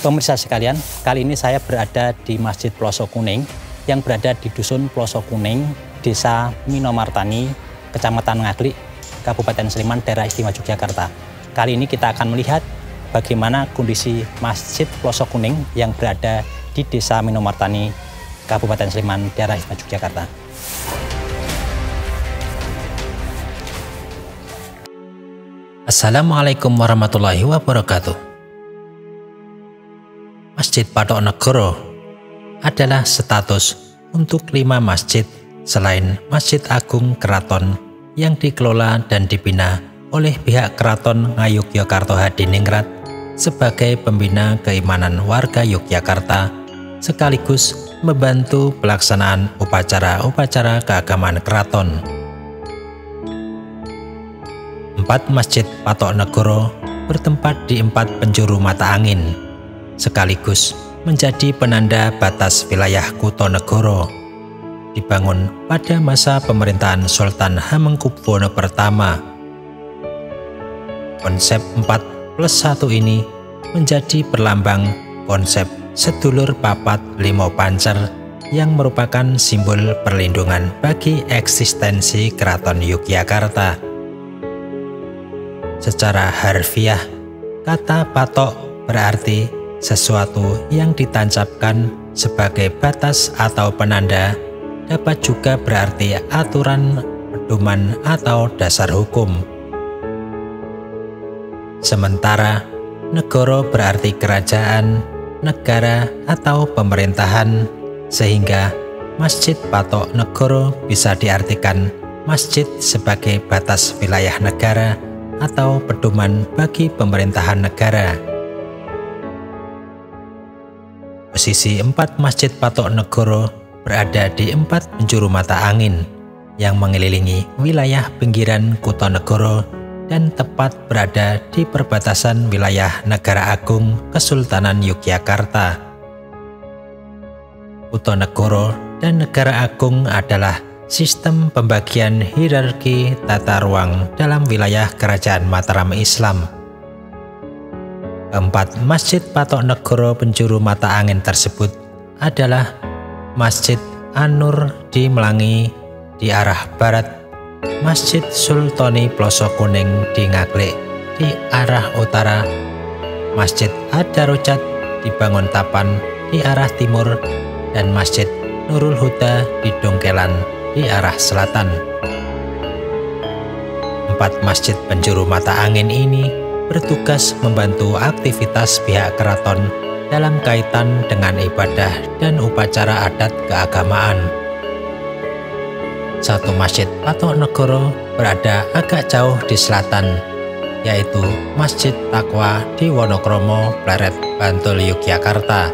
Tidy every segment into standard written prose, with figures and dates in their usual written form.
Pemirsa sekalian, kali ini saya berada di Masjid Ploso Kuning yang berada di Dusun Ploso Kuning, Desa Minomartani, Kecamatan Ngaglik, Kabupaten Sleman, Daerah Istimewa Yogyakarta. Kali ini kita akan melihat bagaimana kondisi Masjid Ploso Kuning yang berada di Desa Minomartani, Kabupaten Sleman, Daerah Istimewa Yogyakarta. Assalamualaikum warahmatullahi wabarakatuh. Masjid Patok Negoro adalah status untuk 5 masjid selain Masjid Agung Keraton yang dikelola dan dibina oleh pihak Keraton Ngayogyakarta Hadiningrat sebagai pembina keimanan warga Yogyakarta sekaligus membantu pelaksanaan upacara-upacara keagamaan keraton. 4 Masjid Patok Negoro bertempat di 4 penjuru mata angin, sekaligus menjadi penanda batas wilayah Kutonegoro. Dibangun pada masa pemerintahan Sultan Hamengkubuwono pertama. Konsep 4+1 ini menjadi perlambang konsep sedulur papat limo pancer yang merupakan simbol perlindungan bagi eksistensi Keraton Yogyakarta. Secara harfiah, kata patok berarti sesuatu yang ditancapkan sebagai batas atau penanda, dapat juga berarti aturan, pedoman, atau dasar hukum. Sementara negoro berarti kerajaan, negara, atau pemerintahan, sehingga Masjid Patok Negoro bisa diartikan masjid sebagai batas wilayah negara atau pedoman bagi pemerintahan negara. Posisi 4 Masjid Patok Negoro berada di 4 penjuru mata angin yang mengelilingi wilayah pinggiran Kutonegoro dan tepat berada di perbatasan wilayah Negara Agung Kesultanan Yogyakarta. Kutonegoro dan Negara Agung adalah sistem pembagian hierarki tata ruang dalam wilayah Kerajaan Mataram Islam. 4 Masjid Patok Negoro penjuru mata angin tersebut adalah Masjid An-Nur di Melangi di arah barat, Masjid Sultoni Ploso Kuning di Ngaglik di arah utara, Masjid Ad-Darajat di Banguntapan di arah timur, dan Masjid Nurul Huda di Dongkelan di arah selatan. 4 masjid penjuru mata angin ini bertugas membantu aktivitas pihak keraton dalam kaitan dengan ibadah dan upacara adat keagamaan. 1 Masjid Patok Negoro berada agak jauh di selatan, yaitu Masjid Takwa di Wonokromo, Pleret, Bantul, Yogyakarta,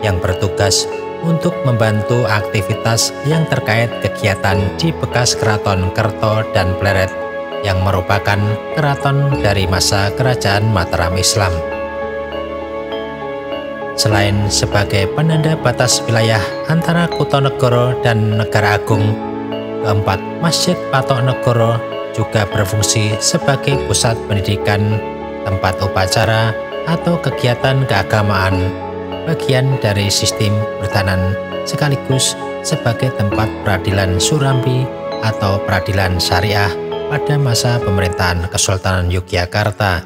yang bertugas untuk membantu aktivitas yang terkait kegiatan di bekas Keraton Kerto dan Pleret yang merupakan keraton dari masa Kerajaan Mataram Islam. Selain sebagai penanda batas wilayah antara Kutonegoro dan Negara Agung, 4 Masjid Patok Negoro juga berfungsi sebagai pusat pendidikan, tempat upacara, atau kegiatan keagamaan, bagian dari sistem pertahanan, sekaligus sebagai tempat peradilan Surambi atau peradilan syariah pada masa pemerintahan Kesultanan Yogyakarta.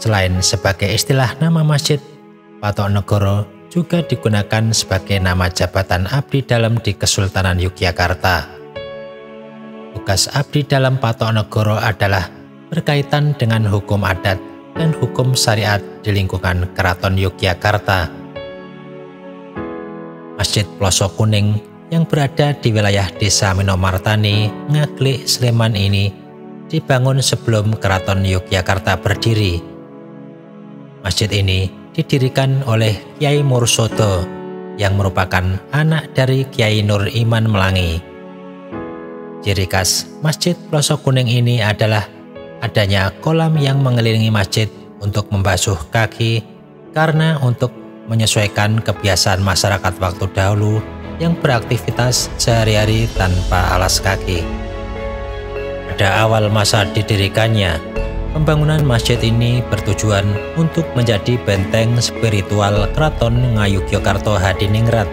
Selain sebagai istilah nama masjid, Patok Negoro juga digunakan sebagai nama jabatan abdi dalam di Kesultanan Yogyakarta. Tugas abdi dalam Patok Negoro adalah berkaitan dengan hukum adat dan hukum syariat di lingkungan Keraton Yogyakarta. Masjid Ploso Kuning yang berada di wilayah Desa Minomartani, Ngaglik, Sleman ini dibangun sebelum Keraton Yogyakarta berdiri. Masjid ini didirikan oleh Kyai Mursodo yang merupakan anak dari Kyai Nur Iman Melangi. Ciri khas Masjid Ploso Kuning ini adalah adanya kolam yang mengelilingi masjid untuk membasuh kaki, karena untuk menyesuaikan kebiasaan masyarakat waktu dahulu yang beraktivitas sehari-hari tanpa alas kaki. Pada awal masa didirikannya, Pembangunan masjid ini bertujuan untuk menjadi benteng spiritual Keraton Ngayogyakarta Hadiningrat.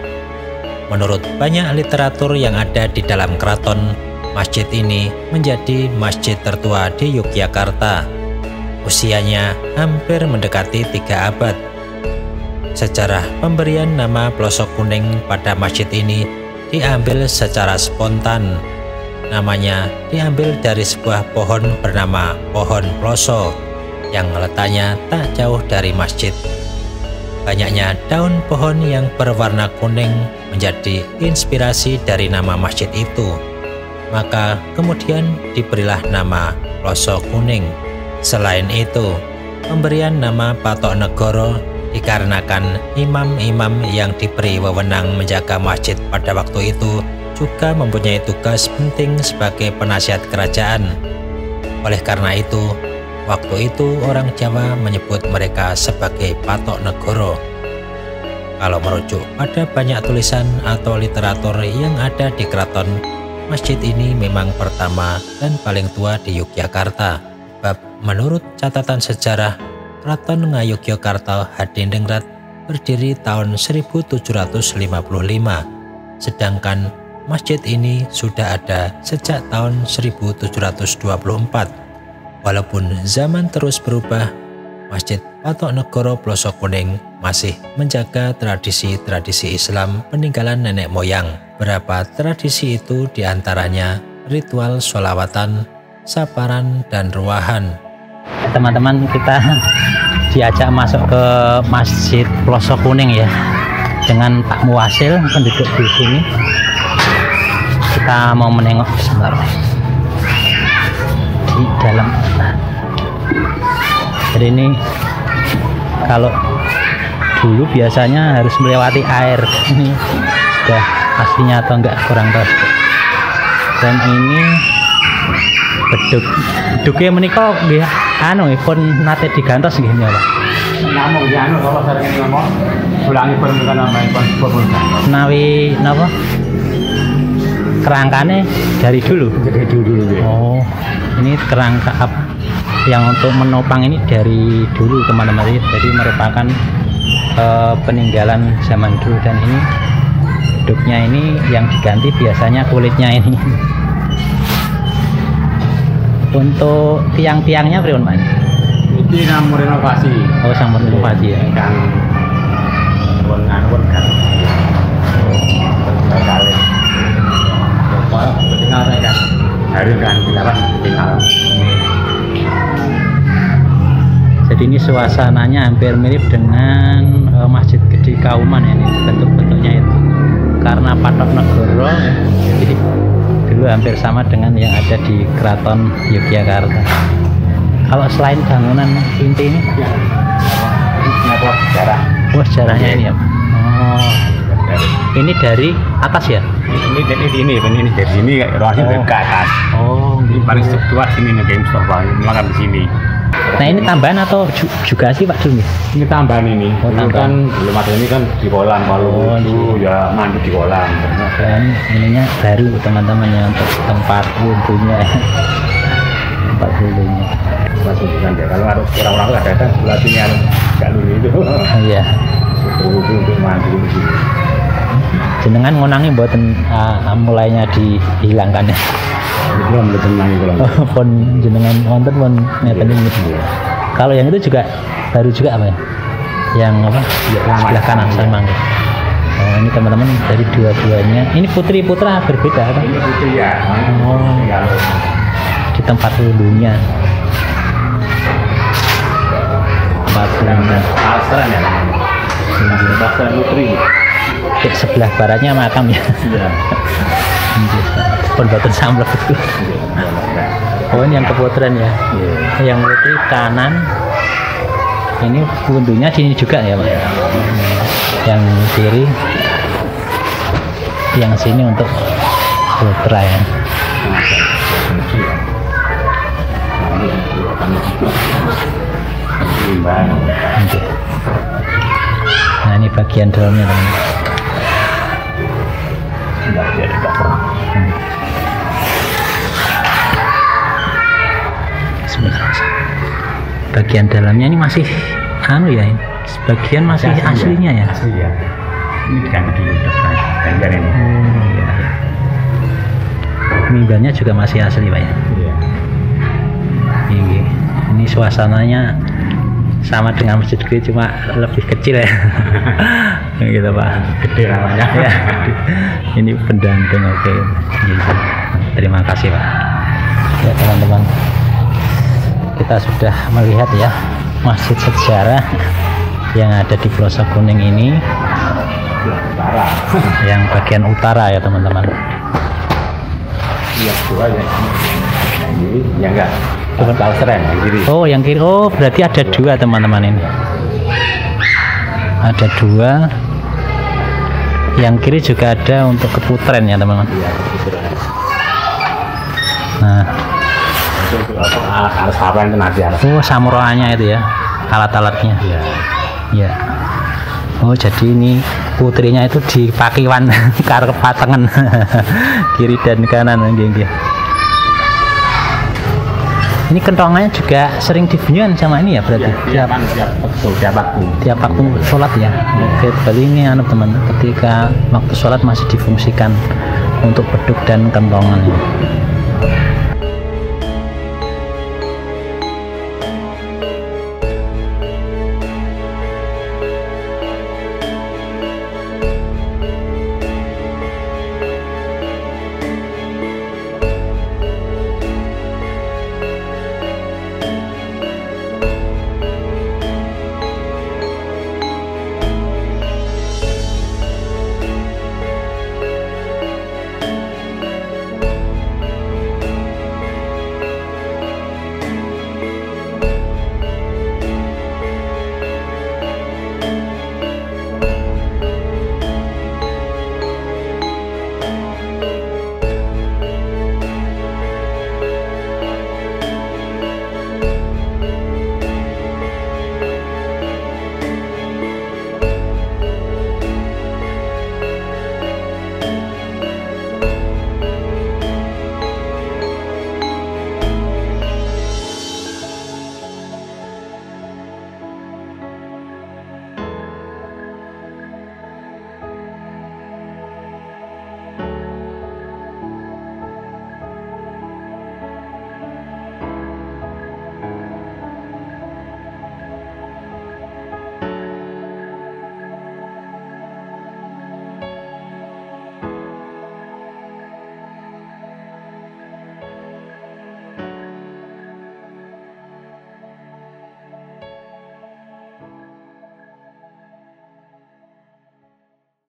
Menurut banyak literatur yang ada di dalam keraton, masjid ini menjadi masjid tertua di Yogyakarta. Usianya hampir mendekati 3 abad. Sejarah pemberian nama Plosok Kuning pada masjid ini diambil secara spontan. Namanya diambil dari sebuah pohon bernama pohon ploso yang letaknya tak jauh dari masjid. Banyaknya daun pohon yang berwarna kuning menjadi inspirasi dari nama masjid itu. Maka kemudian diberilah nama Plosok Kuning. Selain itu, pemberian nama Patok Negoro dikarenakan imam-imam yang diberi wewenang menjaga masjid pada waktu itu juga mempunyai tugas penting sebagai penasihat kerajaan. Oleh karena itu, waktu itu orang Jawa menyebut mereka sebagai Patok Negoro. Kalau merujuk pada banyak tulisan atau literatur yang ada di keraton, masjid ini memang pertama dan paling tua di Yogyakarta. Sebab menurut catatan sejarah, Keraton Ngayogyakarta Hadiningrat berdiri tahun 1755, sedangkan masjid ini sudah ada sejak tahun 1724. Walaupun zaman terus berubah, Masjid Patok Negoro Plosok Kuning masih menjaga tradisi-tradisi Islam peninggalan nenek moyang. Berapa tradisi itu diantaranya ritual sholawatan, saparan, dan ruahan. Teman-teman, kita diajak masuk ke Masjid Plosok Kuning ya, dengan Pak Muwasil, penduduk di sini. Kita mau menengok sebentar di dalam. Jadi ini kalau dulu biasanya harus melewati air. Ini sudah aslinya atau enggak kurang tahu. Dan ini beduknya menika nggih anu pun nate digantos nggih ya, Pak. Namung ya anu kalau sering ngomong ulangi pun bukan namanya pun Nawi napa? Kerangkanya dari dulu. Oh, ini kerangka yang untuk menopang ini dari dulu teman-teman. Jadi merupakan peninggalan zaman dulu, dan ini beduknya ini yang diganti biasanya kulitnya ini. Untuk tiang-tiangnya pripun, Mas? Ini namun renovasi. Oh, sampun renovasi ya. Kan pun kan. Tinggal kan, hari kan tinggal. Jadi ini suasananya hampir mirip dengan Masjid Gede Kauman ya, ini bentuk-bentuknya itu. Karena Patok Negoro, jadi dulu hampir sama dengan yang ada di Keraton Yogyakarta. Kalau selain bangunan inti ini, Ya. Ini sejarah. wah sejarahnya ini ya. Oh, ini dari atas ya? Ini dari sini ruangnya dari ke atas. Oh, Ini paling tua sini nih Game Store makan di sini. nah ini tambahan atau juga sih Pak Dumi? Ini tambahan ini. Oh, Dulu tambahan. kan belum ada ini kan di kolam, kalau Oh, itu ya mandi di kolam. Dan ininya baru teman-teman ya, untuk tempat wudhunya. Tempat wudhunya. Masuk di sana. Kalau ada orang-orang nggak datang sebelah sini ada nggak dulu itu. Iya. Untuk mandi di sini. Jenengan ngonangi mboten mulainya dihilangkan ya. Belum tenang itu lah. Pun jenengan wonten pun ngeten ini. Kalau yang itu juga baru juga apa ya? Yang apa? Ya, Sebelah kanan sama. Oh, ini teman-teman dari dua-duanya. Ini putri putra berbeda kan? Ini putih ya. Oh. Ya. Di tempat wudhunya. Tempat wudhunya. Asran ya. Asran putri. Di sebelah baratnya makam ya. Iya. Pun batu samblek itu. Oh, ini yang keputren ya. Yang putri kanan. Ini wudhunya sini juga ya, Pak. Yang kiri, yang sini untuk putra ya. Oke. Nah, ini bagian dalamnya, teman. Bismillah. bagian dalamnya ini masih anu ya, sebagian masih aslinya ya. Asli ya. Ini diganti dulu depan ganjar ini. Oh iya. Mimbarnya juga masih asli Pak ya. Iya. Ini suasananya sama dengan masjid gede, cuma lebih kecil ya. Gitu Pak. Gede namanya. Ya. Ini pendamping, oke. Gitu. Terima kasih Pak. Ya teman-teman, kita sudah melihat ya masjid sejarah yang ada di Pelosok Kuning ini, yang bagian utara ya teman-teman. Iya, dua ya. Ini ya enggak. Tahu seren yang kiri. Oh, yang kiri. Oh, berarti ada dua teman-teman ini. Ada dua. Yang kiri juga ada untuk keputren ya teman-teman. Iya, keputren. Nah, Alas apa itu nanti alas. oh samurai-nya itu ya, alat-alatnya. Iya. Ya. Oh, jadi ini putrinya itu di pakiwan karep patengan kiri dan kanan gitu. Ini kentongannya juga sering dibunyikan sama ini ya berarti. Tiap waktu. Tiap waktu sholat ya. Oke, berarti ini anu teman, ketika waktu sholat masih difungsikan untuk beduk dan kentongan.